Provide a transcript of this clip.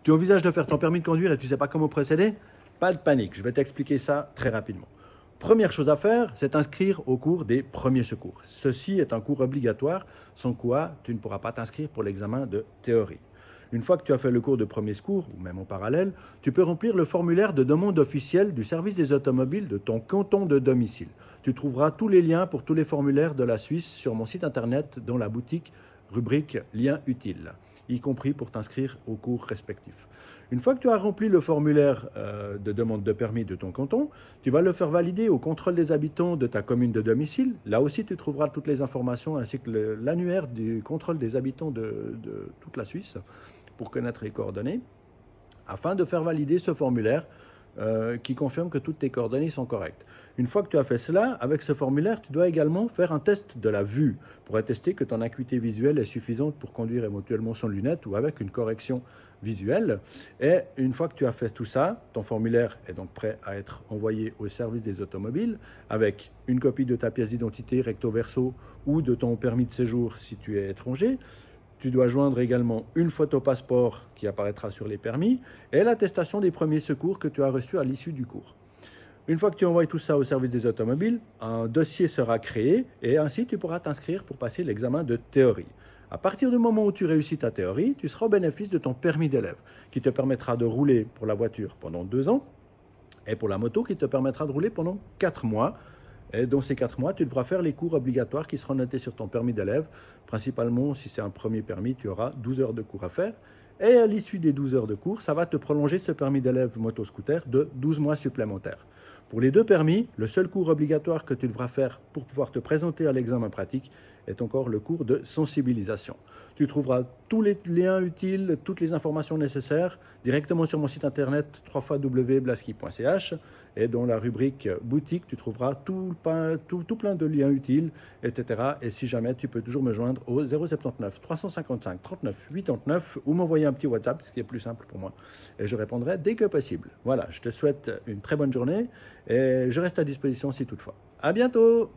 Tu envisages de faire ton permis de conduire et tu ne sais pas comment procéder? Pas de panique, je vais t'expliquer ça très rapidement. Première chose à faire, c'est t'inscrire au cours des premiers secours. Ceci est un cours obligatoire, sans quoi tu ne pourras pas t'inscrire pour l'examen de théorie. Une fois que tu as fait le cours de premier secours, ou même en parallèle, tu peux remplir le formulaire de demande officielle du service des automobiles de ton canton de domicile. Tu trouveras tous les liens pour tous les formulaires de la Suisse sur mon site internet dans la boutique rubrique liens utiles, y compris pour t'inscrire aux cours respectifs. Une fois que tu as rempli le formulaire de demande de permis de ton canton, tu vas le faire valider au contrôle des habitants de ta commune de domicile. Là aussi, tu trouveras toutes les informations ainsi que l'annuaire du contrôle des habitants de toute la Suisse pour connaître les coordonnées, afin de faire valider ce formulaire qui confirme que toutes tes coordonnées sont correctes. Une fois que tu as fait cela, avec ce formulaire, tu dois également faire un test de la vue pour attester que ton acuité visuelle est suffisante pour conduire éventuellement sans lunettes ou avec une correction visuelle. Et une fois que tu as fait tout ça, ton formulaire est donc prêt à être envoyé au service des automobiles avec une copie de ta pièce d'identité recto verso ou de ton permis de séjour si tu es étranger. Tu dois joindre également une photo passeport qui apparaîtra sur les permis et l'attestation des premiers secours que tu as reçus à l'issue du cours. Une fois que tu envoies tout ça au service des automobiles, un dossier sera créé et ainsi tu pourras t'inscrire pour passer l'examen de théorie. À partir du moment où tu réussis ta théorie, tu seras au bénéfice de ton permis d'élève qui te permettra de rouler pour la voiture pendant 2 ans et pour la moto qui te permettra de rouler pendant 4 mois. Et dans ces 4 mois, tu devras faire les cours obligatoires qui seront notés sur ton permis d'élève. Principalement, si c'est un premier permis, tu auras 12 heures de cours à faire. Et à l'issue des 12 heures de cours, ça va te prolonger ce permis d'élève moto-scooter de 12 mois supplémentaires. Pour les 2 permis, le seul cours obligatoire que tu devras faire pour pouvoir te présenter à l'examen pratique est encore le cours de sensibilisation. Tu trouveras tous les liens utiles, toutes les informations nécessaires directement sur mon site internet www.blaski.ch et dans la rubrique boutique, tu trouveras tout plein de liens utiles, etc. Et si jamais, tu peux toujours me joindre au 079 355 39 89 ou m'envoyer un petit WhatsApp, ce qui est plus simple pour moi. Et je répondrai dès que possible. Voilà, je te souhaite une très bonne journée et je reste à disposition si toutefois. À bientôt!